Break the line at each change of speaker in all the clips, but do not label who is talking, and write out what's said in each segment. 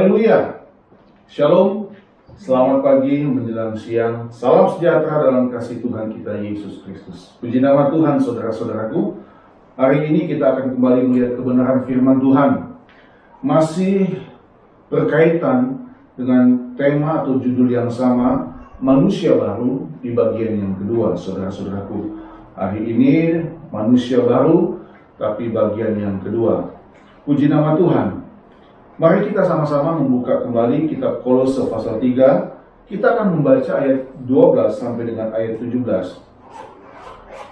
Haleluya. Shalom. Selamat pagi menjelang siang. Salam sejahtera dalam kasih Tuhan kita Yesus Kristus. Puji nama Tuhan, saudara-saudaraku. Hari ini kita akan kembali melihat kebenaran firman Tuhan. Masih berkaitan dengan tema atau judul yang sama, manusia baru, di bagian yang kedua, saudara-saudaraku. Hari ini manusia baru, tapi bagian yang kedua. Puji nama Tuhan. Mari kita sama-sama membuka kembali kitab Kolose pasal 3. Kita akan membaca ayat 12 sampai dengan ayat 17.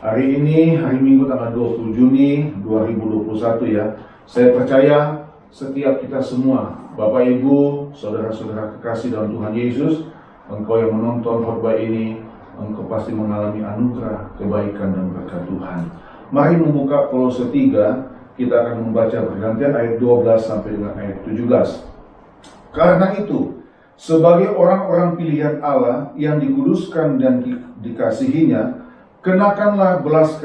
Hari ini, hari Minggu tanggal 27 Juni 2021 ya. Saya percaya setiap kita semua, Bapak Ibu, saudara-saudara kekasih dalam Tuhan Yesus, engkau yang menonton khotbah ini, engkau pasti mengalami anugerah, kebaikan dan berkat Tuhan. Mari membuka Kolose 3. Kita akan membaca bergantian ayat 12 sampai dengan ayat 17. Karena itu, sebagai orang-orang pilihan Allah yang dikuduskan dan dikasihinya, kenakanlah belas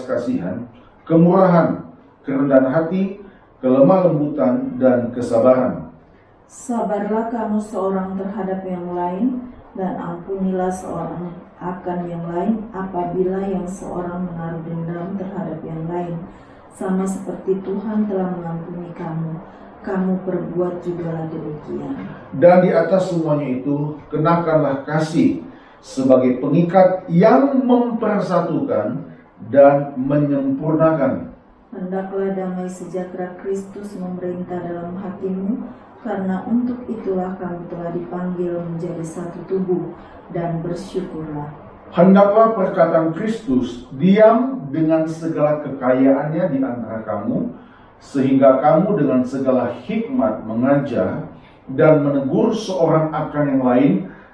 kasihan, kemurahan, kerendahan hati, kelemah lembutan, dan kesabaran.
Sabarlah kamu seorang terhadap yang lain, dan ampunilah seorang akan yang lain apabila yang seorang menaruh dendam terhadap yang lain. Sama seperti Tuhan telah mengampuni kamu, kamu perbuat jugalah demikian. Dan
di atas semuanya itu, kenakanlah kasih sebagai pengikat yang mempersatukan dan menyempurnakan.
Hendaklah damai sejahtera Kristus memerintah dalam hatimu, karena untuk itulah kamu telah dipanggil menjadi satu tubuh, dan bersyukurlah.
Hendaklah perkataan Kristus diam dengan segala kekayaannya di antara kamu, sehingga kamu dengan segala hikmat mengajar dan menegur seorang akan yang lain,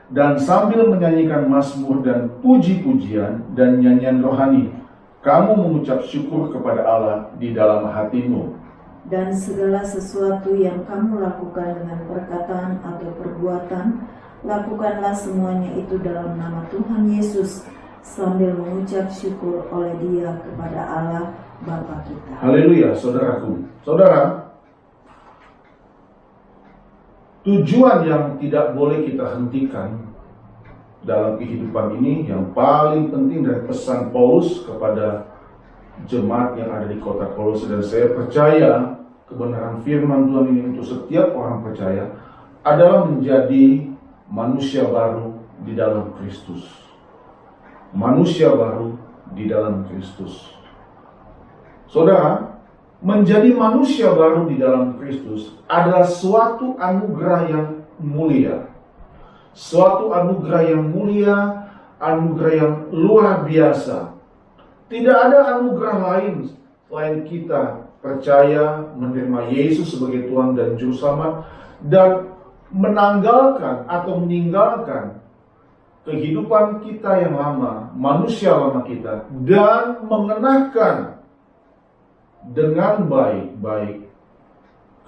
dan sambil menyanyikan mazmur dan puji-pujian dan nyanyian rohani, kamu mengucap syukur kepada Allah di dalam hatimu.
Dan segala sesuatu yang kamu lakukan dengan perkataan atau perbuatan, lakukanlah semuanya itu dalam nama Tuhan Yesus, sambil mengucap syukur oleh Dia kepada Allah Bapa kita.
Haleluya, saudaraku. Saudara, tujuan yang tidak boleh kita hentikan dalam kehidupan ini, yang paling penting dari pesan Paulus kepada jemaat yang ada di kota Kolose, dan saya percaya kebenaran firman Tuhan ini untuk setiap orang percaya, adalah menjadi manusia baru di dalam Kristus. Manusia baru di dalam Kristus. Saudara, menjadi manusia baru di dalam Kristus adalah suatu anugerah yang mulia. Suatu anugerah yang mulia, anugerah yang luar biasa. Tidak ada anugerah lain selain kita percaya menerima Yesus sebagai Tuhan dan Juru Selamat, dan menanggalkan atau meninggalkan kehidupan kita yang lama, manusia lama kita, dan mengenakan dengan baik-baik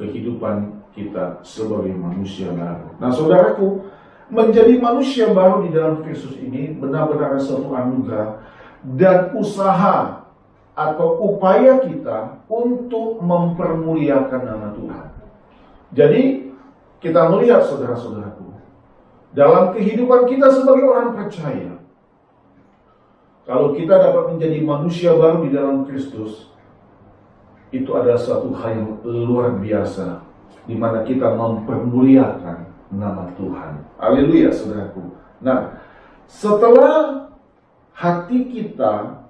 kehidupan kita sebagai manusia baru. Nah, saudaraku, menjadi manusia baru di dalam Kristus ini benar-benar suatu anugerah dan usaha atau upaya kita untuk mempermuliakan nama Tuhan. Jadi, kita melihat saudara-saudaraku, dalam kehidupan kita sebagai orang percaya, kalau kita dapat menjadi manusia baru di dalam Kristus, itu adalah suatu hal yang luar biasa, di mana kita mempermuliakan nama Tuhan. Haleluya, saudaraku. Nah, setelah hati kita,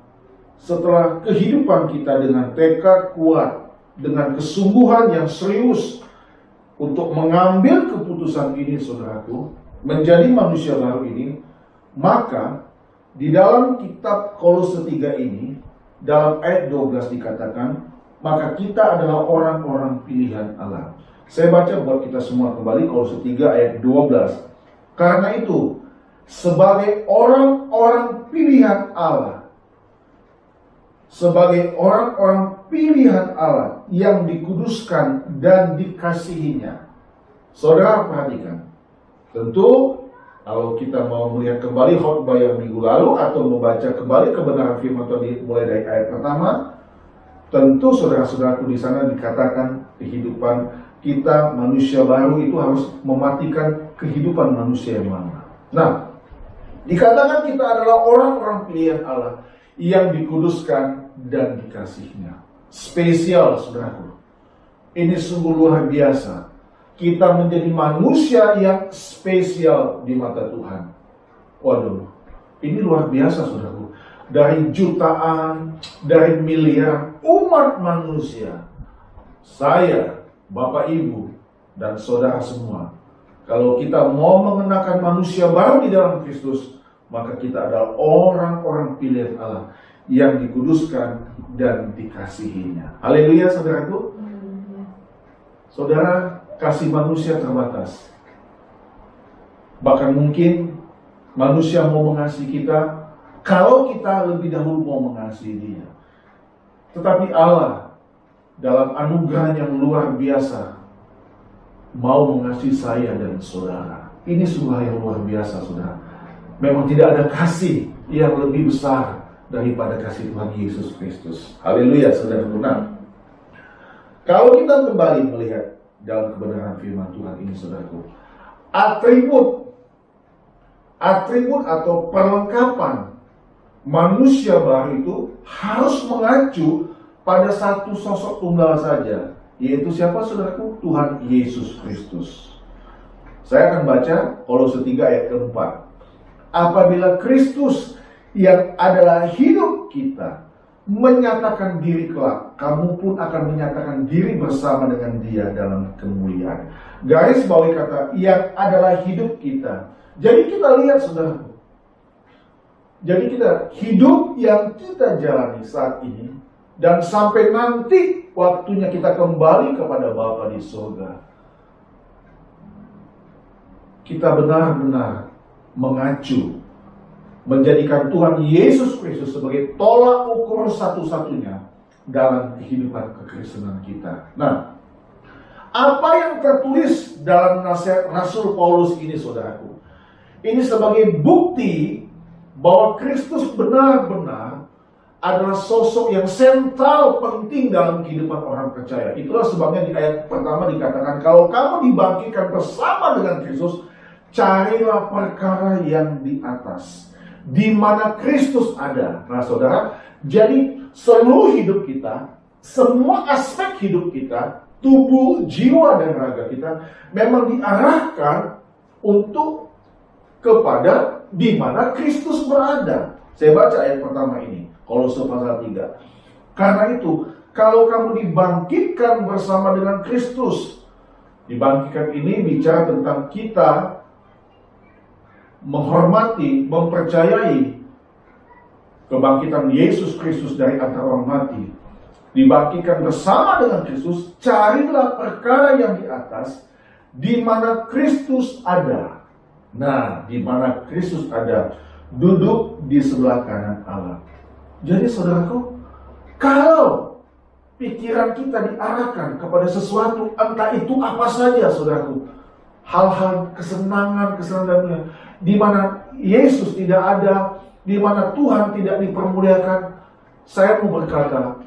setelah kehidupan kita dengan tekad kuat, dengan kesungguhan yang serius untuk mengambil keputusan ini, saudaraku, menjadi manusia baru ini, maka di dalam kitab Kolose 3 ini, dalam ayat 12 dikatakan, maka kita adalah orang-orang pilihan Allah. Saya baca buat kita semua kembali, Kolose 3 ayat 12. Karena itu, sebagai orang-orang pilihan Allah, sebagai orang-orang pilihan Allah yang dikuduskan dan dikasihinya. Saudara perhatikan, tentu kalau kita mau melihat kembali khotbah yang minggu lalu atau membaca kembali kebenaran firman Tuhan mulai dari ayat pertama, tentu saudara-saudaraku di sana dikatakan kehidupan kita manusia baru itu harus mematikan kehidupan manusia yang lama. Nah, dikatakan kita adalah orang-orang pilihan Allah yang dikuduskan dan dikasihinya. Spesial, saudaraku. Ini sungguh luar biasa. Kita menjadi manusia yang spesial di mata Tuhan. Waduh, ini luar biasa, saudaraku. Dari jutaan, dari miliar umat manusia, saya, Bapak, Ibu, dan saudara semua, kalau kita mau mengenakan manusia baru di dalam Kristus, maka kita adalah orang-orang pilihan Allah yang dikuduskan dan dikasihinya. Haleluya, saudaraku. Saudara, kasih manusia terbatas. Bahkan mungkin manusia mau mengasihi kita kalau kita lebih dahulu mau mengasihi dia. Tetapi Allah dalam anugerah yang luar biasa mau mengasihi saya dan saudara. Ini sungguh yang luar biasa, saudara. Memang tidak ada kasih yang lebih besar daripada kasih Tuhan Yesus Kristus. Haleluya, saudara. Nah, kalau kita kembali melihat dalam kebenaran firman Tuhan ini, saudaraku, atribut atau perlengkapan manusia baru itu harus mengacu pada satu sosok tunggal saja, yaitu siapa, saudaraku? Tuhan Yesus Kristus. Saya akan baca Kolose 3 ayat keempat. Apabila Kristus yang adalah hidup kita menyatakan diri kelak, kamu pun akan menyatakan diri bersama dengan dia dalam kemuliaan. Garis bawahi kata yang adalah hidup kita. Jadi kita lihat, saudaraku, jadi kita hidup yang kita jalani saat ini, dan sampai nanti waktunya kita kembali kepada Bapa di surga, kita benar-benar mengacu, menjadikan Tuhan Yesus Kristus sebagai tolak ukur satu-satunya dalam kehidupan kekristenan kita. Nah, apa yang tertulis dalam nasihat Rasul Paulus ini, saudaraku, ini sebagai bukti bahwa Kristus benar-benar adalah sosok yang sentral penting dalam kehidupan orang percaya. Itulah sebabnya di ayat pertama dikatakan, kalau kamu dibangkitkan bersama dengan Kristus, carilah perkara yang di atas, di mana Kristus ada. Nah, saudara, jadi seluruh hidup kita, semua aspek hidup kita, tubuh, jiwa, dan raga kita memang diarahkan untuk kepada di mana Kristus berada. Saya baca ayat pertama ini, Kolose pasal 3. Karena itu, kalau kamu dibangkitkan bersama dengan Kristus, dibangkitkan ini bicara tentang kita menghormati, mempercayai kebangkitan Yesus Kristus dari antara orang mati. Dibangkitkan bersama dengan Kristus, carilah perkara yang di atas, di mana Kristus ada. Nah, di mana Kristus ada, duduk di sebelah kanan Allah. Jadi, saudaraku, kalau pikiran kita diarahkan kepada sesuatu, entah itu apa saja, saudaraku, hal-hal kesenangan dunia, di mana Yesus tidak ada, di mana Tuhan tidak dipermuliakan, saya mau berkata,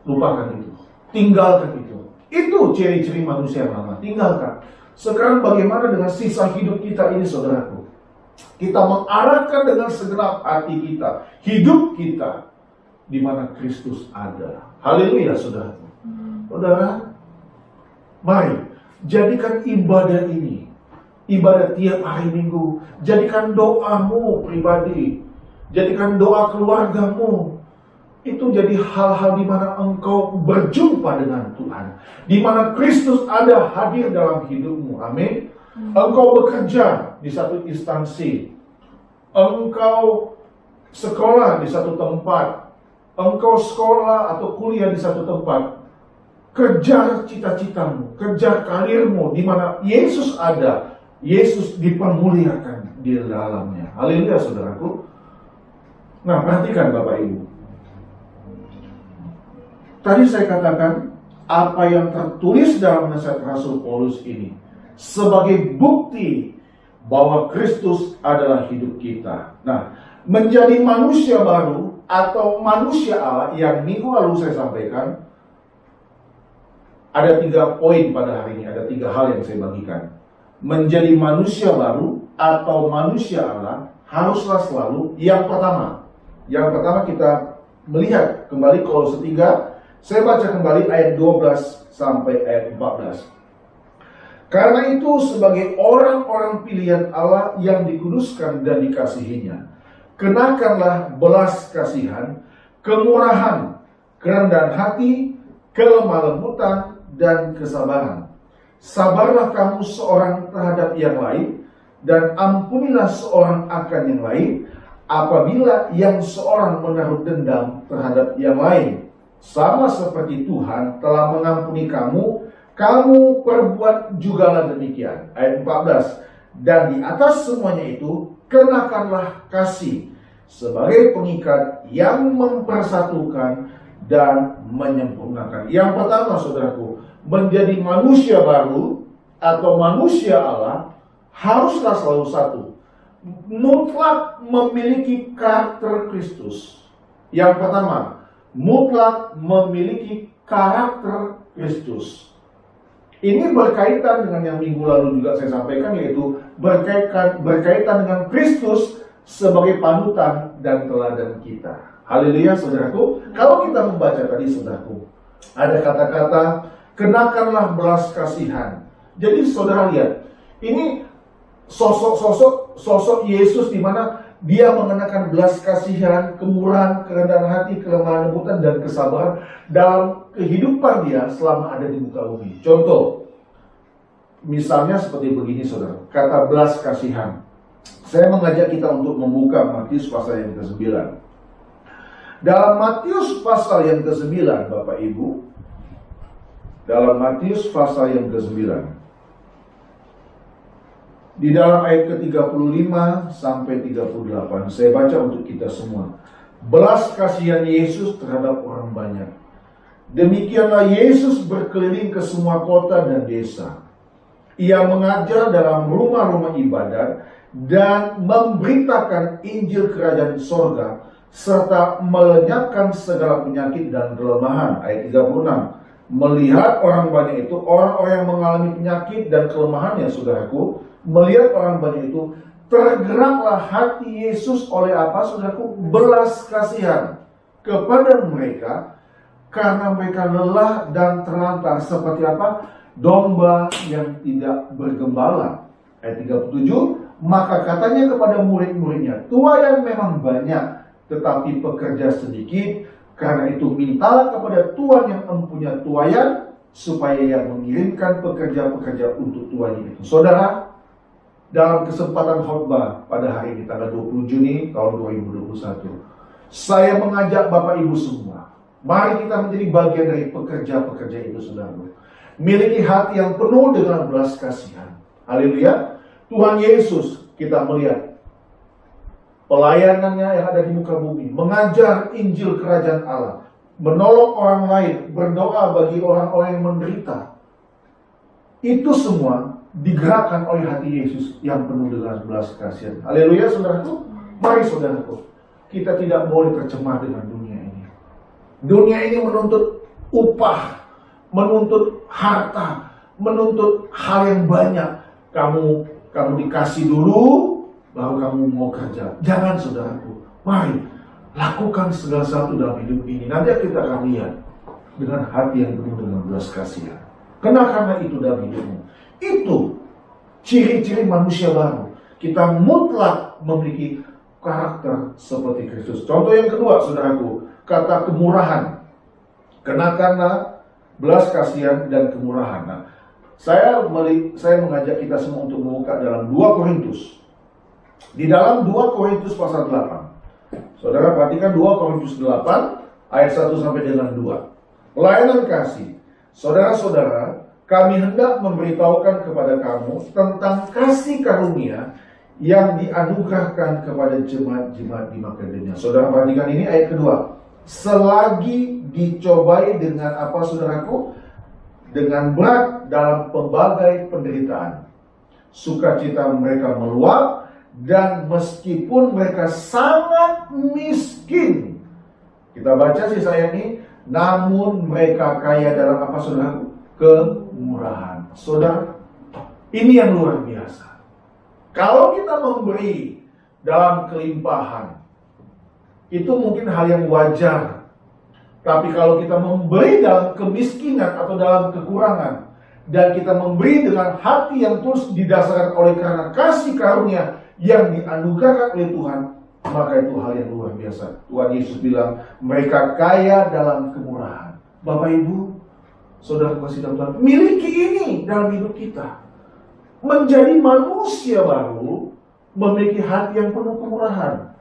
lupakan itu, tinggalkan itu. Itu ciri-ciri manusia yang lama, tinggalkan. Sekarang bagaimana dengan sisa hidup kita ini, saudaraku? Kita mengarahkan dengan segenap hati kita, hidup kita, di mana Kristus ada. Haleluya, saudaraku. Saudara, mari jadikan ibadah ini, ibadah tiap hari Minggu, jadikan doamu pribadi, jadikan doa keluargamu, itu jadi hal-hal di mana engkau berjumpa dengan Tuhan, di mana Kristus ada hadir dalam hidupmu. Amin. Engkau bekerja di satu instansi, engkau sekolah di satu tempat, engkau sekolah atau kuliah di satu tempat. Kejar cita-citamu, kejar karirmu, di mana Yesus ada, Yesus dipermuliakan di dalamnya. Haleluya, saudaraku. Nah, perhatikan Bapak Ibu. Tadi saya katakan, apa yang tertulis dalam nasihat Rasul Paulus ini sebagai bukti bahwa Kristus adalah hidup kita. Nah, menjadi manusia baru atau manusia Allah yang minggu lalu saya sampaikan, Ada 3 poin pada hari ini, ada 3 hal yang saya bagikan. Menjadi manusia baru atau manusia Allah haruslah selalu yang pertama. Yang pertama kita melihat kembali Kolose 3. Saya baca kembali ayat 12 sampai ayat 14. Karena itu sebagai orang-orang pilihan Allah yang dikuduskan dan dikasihinya, kenakanlah belas kasihan, kemurahan, kerendahan hati, kelemah lembutan, dan kesabaran. Sabarlah kamu seorang terhadap yang lain, dan ampunilah seorang akan yang lain, apabila yang seorang menaruh dendam terhadap yang lain. Sama seperti Tuhan telah mengampuni kamu, kamu perbuat jugalah demikian. Ayat 14. Dan di atas semuanya itu, kenakanlah kasih sebagai pengikat yang mempersatukan dan menyempurnakan. Yang pertama, saudaraku, menjadi manusia baru atau manusia Allah haruslah selalu satu, mutlak memiliki karakter Kristus. Yang pertama, mutlak memiliki karakter Kristus. Ini berkaitan dengan yang minggu lalu juga saya sampaikan, yaitu berkaitan dengan Kristus sebagai panutan dan teladan kita. Haleluya, saudaraku. Kalau kita membaca tadi, saudaraku, ada kata-kata kenakanlah belas kasihan. Jadi saudara lihat, ini sosok Yesus di mana dia mengenakan belas kasihan, kemurahan, kerendahan hati, kelemahan lembutan, dan kesabaran dalam kehidupan dia selama ada di muka bumi. Contoh, misalnya seperti begini, saudara. Kata belas kasihan. Saya mengajak kita untuk membuka Matius pasal yang ke-9. Dalam Matius pasal yang ke-9, Bapak Ibu, dalam Matius pasal yang ke-9, di dalam ayat ke-35 sampai 38, saya baca untuk kita semua. Belas kasihan Yesus terhadap orang banyak. Demikianlah Yesus berkeliling ke semua kota dan desa. Ia mengajar dalam rumah-rumah ibadat dan memberitakan Injil Kerajaan Sorga, serta melenyapkan segala penyakit dan kelemahan. Ayat 36. Melihat orang banyak itu, orang-orang yang mengalami penyakit dan kelemahannya, saudaraku, melihat orang banyak itu, tergeraklah hati Yesus oleh apa, saudaraku? Belas kasihan kepada mereka, karena mereka lelah dan terlantar seperti apa? Domba yang tidak bergembala. Ayat 37. Maka katanya kepada murid-muridnya, tuai memang banyak, tetapi pekerja sedikit. Karena itu mintalah kepada Tuhan yang mempunyai tuaian, supaya ia mengirimkan pekerja-pekerja untuk tuainya itu. Saudara, dalam kesempatan khotbah pada hari ini tanggal 20 Juni tahun 2021, saya mengajak Bapak Ibu semua, mari kita menjadi bagian dari pekerja-pekerja itu, saudara. Miliki hati yang penuh dengan belas kasihan. Haleluya. Tuhan Yesus, kita melihat pelayanannya yang ada di muka bumi, mengajar Injil Kerajaan Allah, menolong orang lain, berdoa bagi orang-orang yang menderita. Itu semua digerakkan oleh hati Yesus yang penuh dengan belas kasihan. Haleluya, saudaraku. Mari, saudaraku, kita tidak boleh tercemar dengan dunia ini. Dunia ini menuntut upah, menuntut harta, menuntut hal yang banyak. Kamu dikasih dulu, baru kamu mau kerja. Jangan, saudaraku. Mari, lakukan segala sesuatu dalam hidup ini. Nanti kita akan lihat dengan hati yang penuh dengan belas kasihan. Kenakanlah itu dalam hidupmu. Itu ciri-ciri manusia baru. Kita mutlak memiliki karakter seperti Kristus. Contoh yang kedua, saudaraku, kata kemurahan. Kenakanlah belas kasihan dan kemurahan. Nah, saya mengajak kita semua untuk membuka dalam 2 Korintus. Di dalam 2 Korintus pasal 8. Saudara perhatikan 2 Korintus 8 ayat 1 sampai dengan 2. Pelayanan kasih. Saudara-saudara, kami hendak memberitahukan kepada kamu tentang kasih karunia yang dianugerahkan kepada jemaat-jemaat di Makedonia. Saudara perhatikan ini ayat kedua. Selagi dicobai dengan apa, saudaraku? Dengan berat dalam pelbagai penderitaan, sukacita mereka meluap, dan meskipun mereka sangat miskin, kita baca sisa ini, namun mereka kaya dalam apa, saudaraku? kemurahan. Saudara, ini yang luar biasa. Kalau kita memberi dalam kelimpahan, itu mungkin hal yang wajar. Tapi kalau kita memberi dalam kemiskinan atau dalam kekurangan, dan kita memberi dengan hati yang tulus didasarkan oleh karena kasih karunia yang dianugerahkan oleh Tuhan, maka itu hal yang luar biasa. Tuhan Yesus bilang, mereka kaya dalam kemurahan. Bapak Ibu, saudara kasih dalam Tuhan, miliki ini dalam hidup kita. Menjadi manusia baru, memiliki hati yang penuh kemurahan.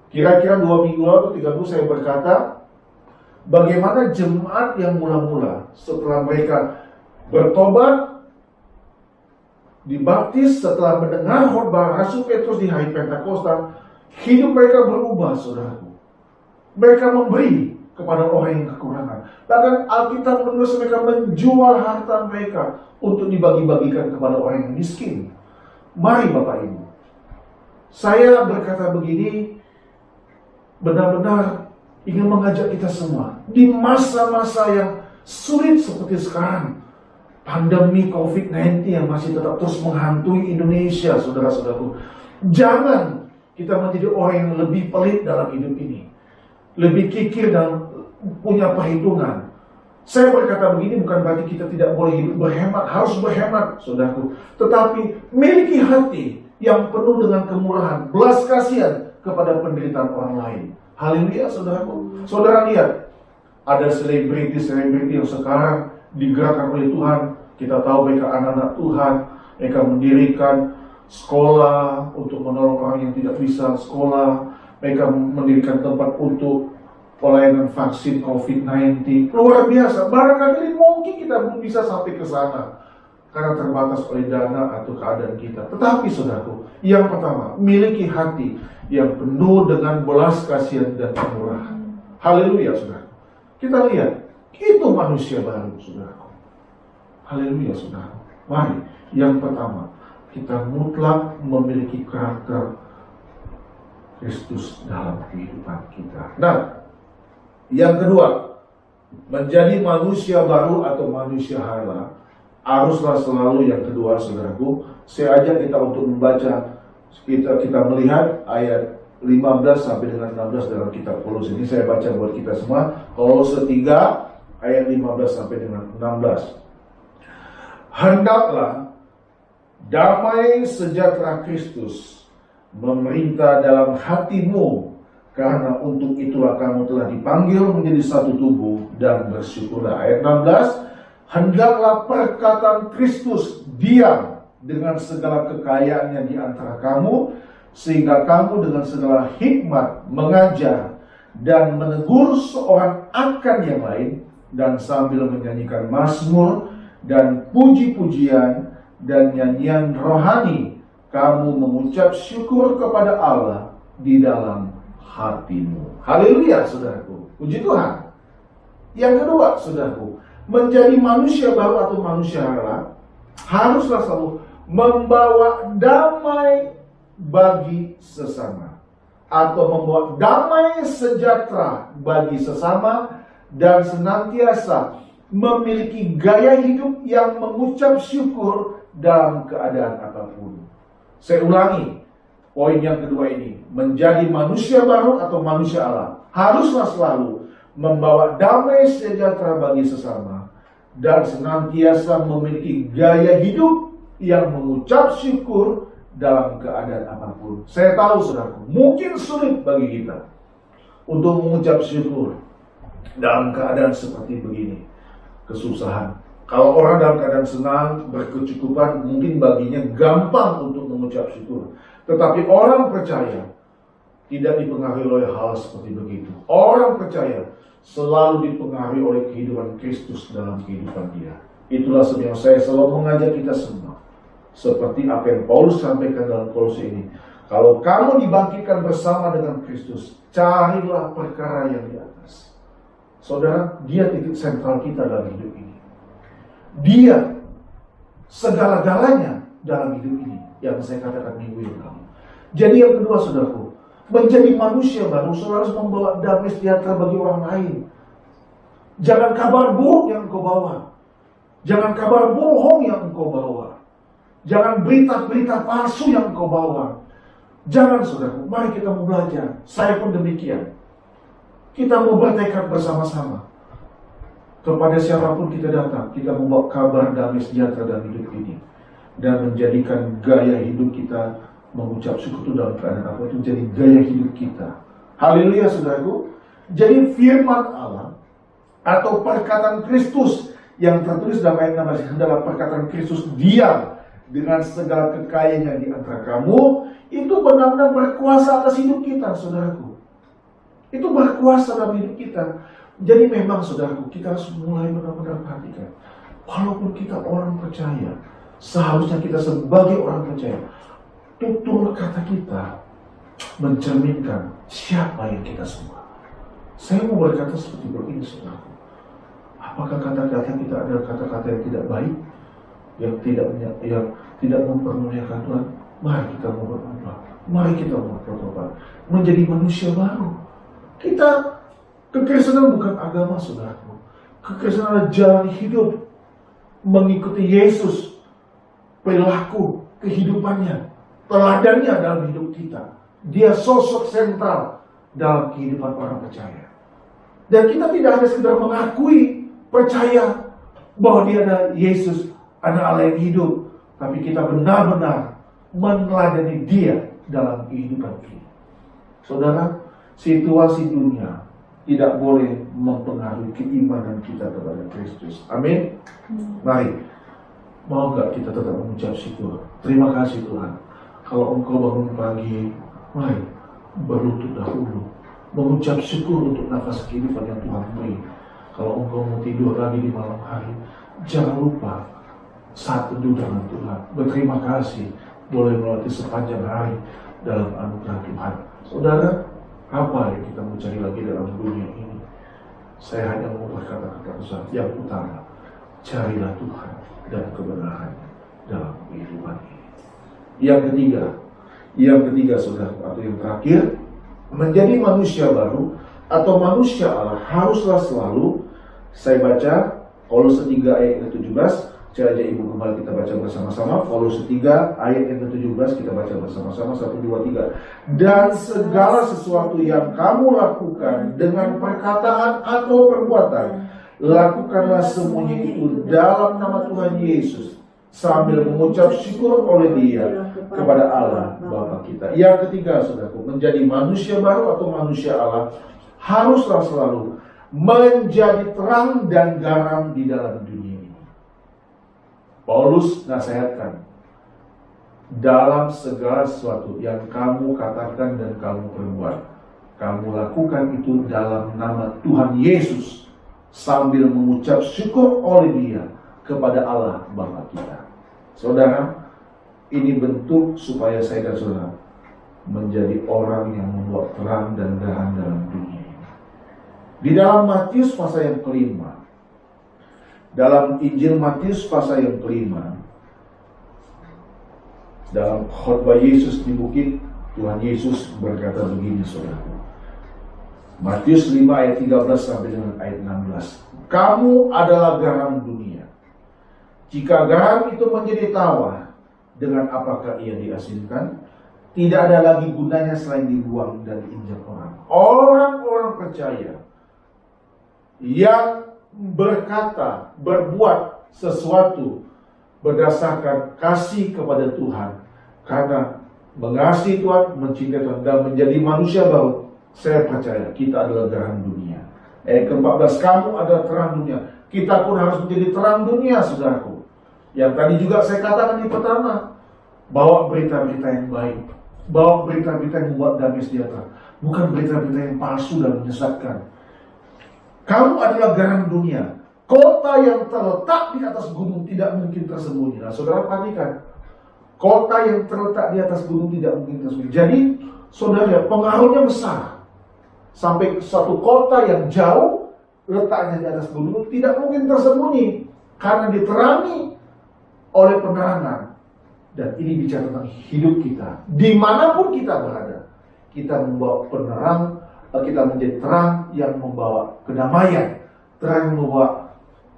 Kira-kira 2 minggu lalu, 3 minggu saya berkata, bagaimana jemaat yang mula-mula setelah mereka bertobat, dibaptis, setelah mendengar khotbah Rasul Petrus di hari Pentakosta, hidup mereka berubah, saudaraku. Mereka memberi kepada orang yang kekurangan. Bahkan Alkitab menulis mereka menjual harta mereka untuk dibagi-bagikan kepada orang yang miskin. Mari Bapak Ibu, saya berkata begini, benar-benar ingin mengajak kita semua di masa-masa yang sulit seperti sekarang, pandemi COVID-19 yang masih tetap terus menghantui Indonesia, saudara-saudaraku. Jangan kita menjadi orang yang lebih pelit dalam hidup ini, lebih kikir dan punya perhitungan. Saya berkata begini bukan berarti kita tidak boleh hidup berhemat, harus berhemat, saudaraku. Tetapi miliki hati yang penuh dengan kemurahan, belas kasihan kepada penderitaan orang lain. Haleluya, saudaraku. Saudara lihat, ada selebriti-selebriti yang sekarang digerakkan oleh Tuhan. Kita tahu mereka anak-anak Tuhan, mereka mendirikan sekolah untuk menolong orang yang tidak bisa sekolah. Mereka mendirikan tempat untuk pelayanan vaksin COVID-19. Luar biasa. Barangkali mungkin kita belum bisa sampai ke sana karena terbatas oleh dana atau keadaan kita. Tetapi saudaraku, yang pertama, miliki hati yang penuh dengan belas kasihan dan kemurahan. Haleluya, saudara. Kita lihat, itu manusia baru, saudaraku. Haleluya, saudara. Mari, yang pertama, kita mutlak memiliki karakter Kristus dalam kehidupan kita. Nah, yang kedua, menjadi manusia baru atau manusia hala haruslah selalu yang kedua, saudaraku. Saya ajak kita untuk membaca, kita melihat ayat 15 sampai dengan 16 dalam kitab Kolose ini. Saya baca buat kita semua. Kolose 3 ayat 15 sampai dengan 16. Hendaklah damai sejahtera Kristus memerintah dalam hatimu, karena untuk itulah kamu telah dipanggil menjadi satu tubuh, dan bersyukurlah. Ayat 16, hendaklah perkataan Kristus diam dengan segala kekayaannya di antara kamu, sehingga kamu dengan segala hikmat mengajar dan menegur seorang akan yang lain, dan sambil menyanyikan mazmur dan puji-pujian dan nyanyian rohani, kamu mengucap syukur kepada Allah di dalam hatimu. Haleluya, saudaraku. Puji Tuhan. Yang kedua, saudaraku, menjadi manusia baru atau manusia hala haruslah selalu membawa damai bagi sesama, atau membawa damai sejahtera bagi sesama, dan senantiasa memiliki gaya hidup yang mengucap syukur dalam keadaan apapun. Saya ulangi, poin yang kedua ini, menjadi manusia baru atau manusia Allah haruslah selalu membawa damai sejahtera bagi sesama, dan senantiasa memiliki gaya hidup yang mengucap syukur dalam keadaan apapun. Saya tahu, saudaraku, mungkin sulit bagi kita untuk mengucap syukur dalam keadaan seperti begini, kesusahan. Kalau orang dalam keadaan senang, berkecukupan, mungkin baginya gampang untuk mengucap syukur. Tetapi orang percaya tidak dipengaruhi oleh hal seperti begitu. Orang percaya selalu dipengaruhi oleh kehidupan Kristus dalam kehidupan dia. Itulah sebab saya selalu mengajak kita semua, seperti apa yang Paulus sampaikan dalam Kolose ini. Kalau kamu dibangkitkan bersama dengan Kristus, carilah perkara yang di atas. Saudara, dia titik sentral kita dalam hidup ini. Dia segala-galanya dalam hidup ini, yang saya katakan minggu yang lalu. Jadi yang kedua, saudaraku, menjadi manusia baru harus membawa damai sejahtera bagi orang lain. Jangan kabar buruk yang kau bawa. Jangan kabar bohong yang engkau bawa. Jangan berita-berita palsu yang engkau bawa. Jangan, saudaraku, mari kita mau belajar. Saya pun demikian. Kita mau bertekad bersama-sama. Kepada siapapun kita datang, kita membawa kabar damai sejahtera dalam hidup ini. Dan menjadikan gaya hidup kita mengucap syukur itu dalam keadaan apa itu jadi gaya hidup kita. Haleluya, saudaraku. Jadi firman Allah atau perkataan Kristus yang tertulis dalam ayat 16 adalah perkataan Kristus diam dengan segala kekayaannya di antara kamu. Itu benar-benar berkuasa atas hidup kita, saudaraku. Itu berkuasa dalam hidup kita. Jadi memang, saudaraku, kita harus mulai benar-benar perhatikan. Walaupun kita orang percaya, seharusnya kita sebagai orang percaya, tutur kata kita mencerminkan siapa yang kita semua. Saya mau berkata seperti begini, saudaraku. Apakah kata-kata kita adalah kata-kata yang tidak baik, yang tidak mempermuliakan Tuhan? Mari kita mau berubah. Mari kita mau bertobat, menjadi manusia baru. Kekristenan bukan agama, saudaraku. Kekristenan adalah jalan hidup, mengikuti Yesus, perilaku, kehidupannya, teladannya dalam hidup kita. Dia sosok sentral dalam kehidupan orang percaya. Dan kita tidak hanya sekedar mengakui, percaya bahwa dia adalah Yesus, anak Allah yang hidup, tapi kita benar-benar meneladani dia dalam kehidupan kita. Saudara, situasi dunia tidak boleh mempengaruhi keimanan kita kepada Kristus. Amin. Mari, mau gak kita tetap mengucap syukur? Terima kasih Tuhan. Kalau engkau bangun pagi, mari berlutut dahulu, mengucap syukur untuk nafas kehidupan yang Tuhan beri. Kalau engkau mau tidur lagi di malam hari, jangan lupa saat teduh dengan Tuhan, berterima kasih boleh melewati sepanjang hari dalam anugerah Tuhan. Saudara, apa yang kita mau cari lagi dalam dunia ini? Saya hanya mau berkata-kata besar yang utama, carilah Tuhan dan kebenaran dalam kehidupan ini. Yang ketiga, saudara, atau yang terakhir, menjadi manusia baru atau manusia Allah haruslah selalu, saya baca Kolose 3 ayat yang ke-17. Saya ajak ibu kembali kita baca bersama-sama. Kolose 3 ayat yang ke-17 kita baca bersama-sama. 1, 2, 3. Dan segala sesuatu yang kamu lakukan dengan perkataan atau perbuatan, lakukanlah semuanya itu dalam nama Tuhan Yesus, sambil mengucap syukur oleh Dia kepada Allah Bapa kita. Yang ketiga, saudaraku, menjadi manusia baru atau manusia Allah haruslah selalu menjadi terang dan garam di dalam dunia ini. Paulus nasihatkan, dalam segala sesuatu yang kamu katakan dan kamu perbuat, kamu lakukan itu dalam nama Tuhan Yesus, sambil mengucap syukur oleh Dia kepada Allah Bapa kita. Saudara, ini bentuk supaya saya dan saudara menjadi orang yang membawa terang dan garam dalam dunia ini. Di dalam Matius pasal yang kelima, dalam Injil Matius pasal yang kelima, dalam khotbah Yesus di bukit, Tuhan Yesus berkata begini, saudara. Matius 5 ayat 13 sampai dengan ayat 16. Kamu adalah garam dunia. Jika garam itu menjadi tawar, dengan apakah ia diasinkan? Tidak ada lagi gunanya selain dibuang dan diinjak orang. Orang-orang percaya yang berkata, berbuat sesuatu berdasarkan kasih kepada Tuhan, karena mengasihi Tuhan, mencintai Tuhan, dan menjadi manusia baru, saya percaya kita adalah garam dunia. Ayat ke-14, kamu adalah terang dunia. Kita pun harus menjadi terang dunia, saudaraku. Yang tadi juga saya katakan di pertama, bawa berita-berita yang baik, bawa berita-berita yang membuat damai sejahtera, bukan berita-berita yang palsu dan menyesatkan. Kamu adalah garam dunia. Kota yang terletak di atas gunung tidak mungkin tersembunyi. Nah, saudara perhatikan, kota yang terletak di atas gunung tidak mungkin tersembunyi. Jadi, saudara, pengaruhnya besar. Sampai satu kota yang jauh, letaknya di atas gunung, tidak mungkin tersembunyi, karena diterangi oleh penerangan. Dan ini bicara tentang hidup kita. Dimanapun kita berada, kita membawa penerang, kita menjadi terang yang membawa kedamaian, terang yang membawa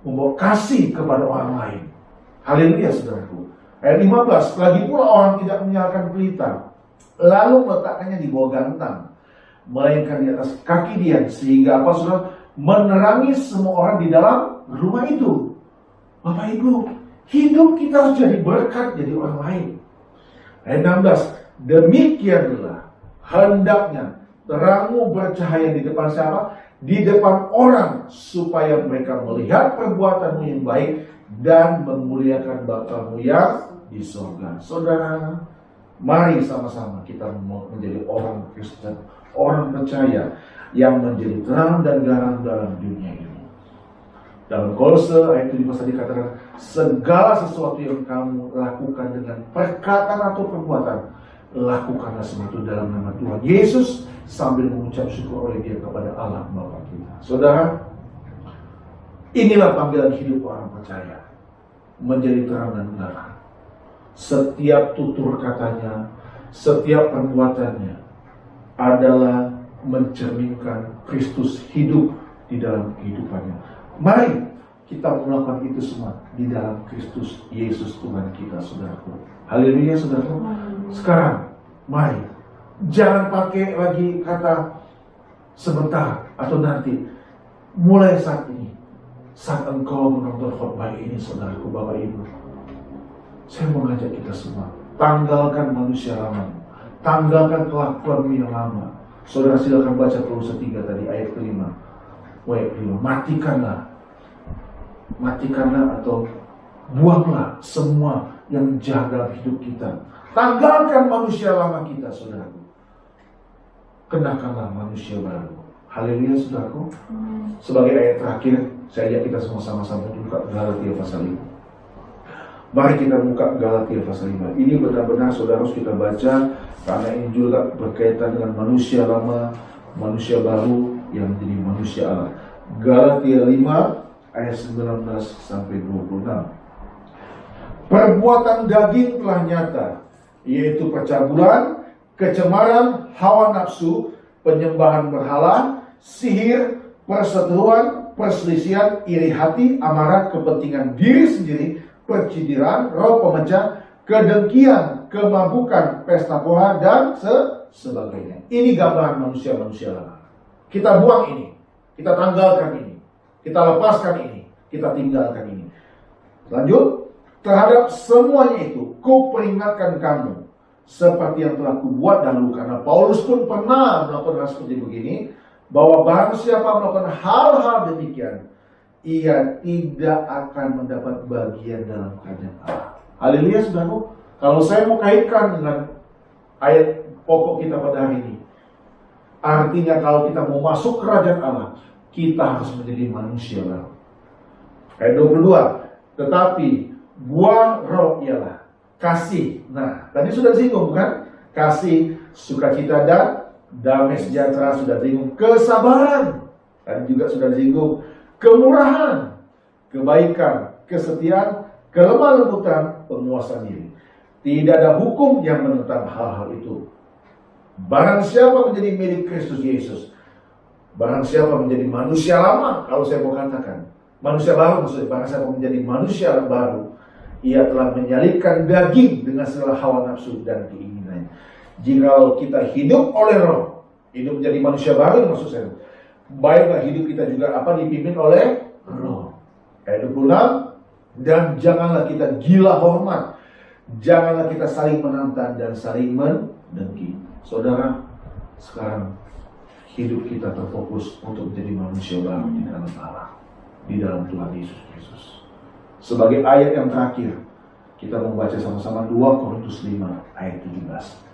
membawa kasih kepada orang lain. Haleluya saudaraku. Ayat 15, lagi pula orang tidak menyalakan pelita, lalu meletakkannya di bawah gantang, melainkan di atas kaki dia, sehingga apa saudara? Menerangi semua orang di dalam rumah itu. Bapak Ibu, hidup kita harus jadi berkat jadi orang lain. Ayat 16, demikianlah hendaknya terangmu bercahaya di depan siapa? Di depan orang, supaya mereka melihat perbuatanmu yang baik dan memuliakan Bapamu yang di surga. Saudara, mari sama-sama kita menjadi orang Kristen, orang percaya yang menjadi terang dan garam dalam dunia ini. Dalam Kolose ayat 17 tadi dikatakan, segala sesuatu yang kamu lakukan dengan perkataan atau perbuatan, lakukanlah semua itu dalam nama Tuhan Yesus sambil mengucap syukur oleh Dia kepada Allah Bapa kita. Saudara, inilah panggilan hidup orang percaya, menjadi terang dan garam. Setiap tutur katanya, setiap perbuatannya adalah mencerminkan Kristus hidup di dalam kehidupannya. Mari kita melakukan itu semua di dalam Kristus Yesus Tuhan kita, saudaraku. Haleluya, saudaraku. Sekarang, mari jangan pakai lagi kata sebentar atau nanti. Mulai saat ini, saat engkau menonton khotbah ini, saudaraku, Bapak Ibu, saya mau ngajak kita semua, tanggalkan manusia lama, tanggalkan kelakuanmu yang lama. Saudara silakan baca Kolose 3 tadi ayat kelima. Matikanlah atau buanglah semua yang jahat dalam hidup kita. Tanggalkan manusia lama kita, saudaraku. Kenakanlah manusia baru. Haleluya, saudaraku. Sebagai ayat terakhir, saya ajak kita semua sama-sama buka Galatia pasal 5. Mari kita buka Galatia pasal 5. Ini benar-benar saudara harus kita baca, karena ini juga berkaitan dengan manusia lama, manusia baru yang menjadi manusia Allah. Galatia 5 ayat 19 sampai 26. Perbuatan daging telah nyata, yaitu percabulan, kecemaran, hawa nafsu, penyembahan berhala, sihir, perseteruan, perselisihan, iri hati, amarah, kepentingan diri sendiri, percidiran, roh pemecah, kedengkian, kemabukan, pesta pora, dan sebagainya. Ini gambaran manusia-manusia lama. Kita buang ini, kita tanggalkan ini, kita lepaskan ini, kita tinggalkan ini. Lanjut, terhadap semuanya itu, ku peringatkan kamu, seperti yang telah kubuat dahulu. Karena Paulus pun pernah melakukan hal seperti begini, bahwa barang siapa melakukan hal-hal demikian, ia tidak akan mendapat bagian dalam kerajaan Allah. Haleluya, saudaraku. Kalau saya mau kaitkan dengan ayat pokok kita pada hari ini, artinya kalau kita mau masuk kerajaan Allah, kita harus menjadi manusia baru. Ayat 22, tetapi buah roh ialah kasih. Nah, tadi sudah disinggung kan? Kasih, sukacita, dan damai sejahtera, sudah disinggung. Kesabaran, tadi juga sudah disinggung. Kemurahan, kebaikan, kesetiaan, kelemah lembutan, penguasaan diri. Tidak ada hukum yang menentang hal-hal itu. Barang siapa menjadi milik Kristus Yesus, barang siapa menjadi manusia lama, kalau saya mau katakan manusia baru, maksudnya barang siapa menjadi manusia baru, ia telah menyalibkan daging dengan segala hawa nafsu dan keinginannya. Jika kita hidup oleh roh, hidup menjadi manusia baru, maksud saya, baiklah hidup kita juga dipimpin oleh roh. Ayat 26, dan janganlah kita gila hormat, janganlah kita saling menantang dan saling mendengki. Saudara, sekarang hidup kita terfokus untuk menjadi manusia baru di dalam Allah, di dalam Tuhan Yesus Kristus. Sebagai ayat yang terakhir, kita membaca sama-sama 2 Korintus 5 ayat 17.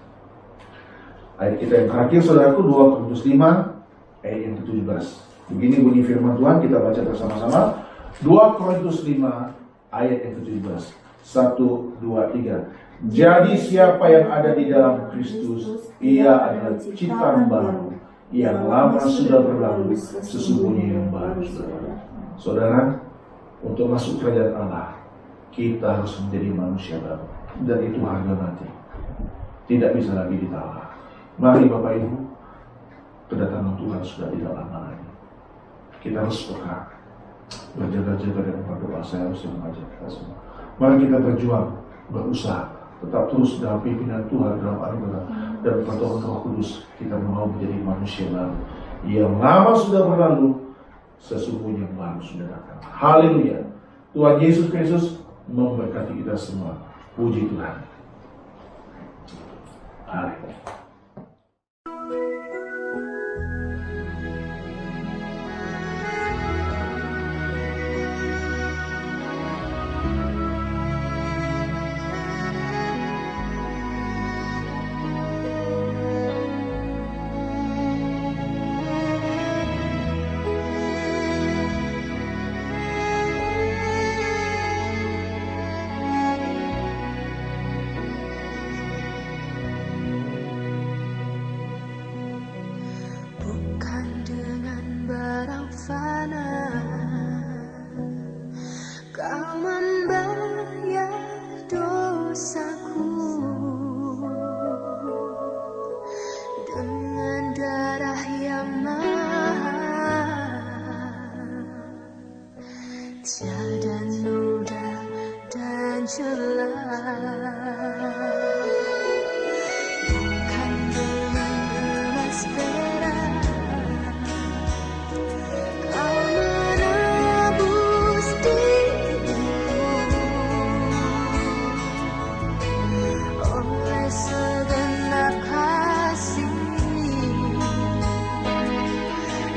Ayat kita yang terakhir, saudaraku, 2 Korintus 5 ayat yang ke-17. Begini bunyi firman Tuhan, kita baca bersama-sama. 2 Korintus 5 ayat yang ke-17. 1, 2, 3. Jadi siapa yang ada di dalam Kristus, ia adalah ciptaan baru. Yang lama sudah berlalu, sesungguhnya yang baru. Saudara, untuk masuk kerajaan Allah, kita harus menjadi manusia baru. Dan itu harga mati, tidak bisa lagi ditawar. Mari Bapak Ibu, kedatangan Tuhan sudah tidak lama lagi. Kita harus bergerak. berjaga-jaga dan berdoa. Saya harus mengajak kita semua. Mari kita berjuang, berusaha, tetap terus dalam pimpinan Tuhan, dalam anugerah dan pertolongan Roh Kudus. Kita mau menjadi manusia baru. Yang lama sudah berlalu, sesungguhnya yang baru sudah datang. Haleluya. Tuhan Yesus Kristus memberkati kita semua. Puji Tuhan. Amin.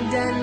Dan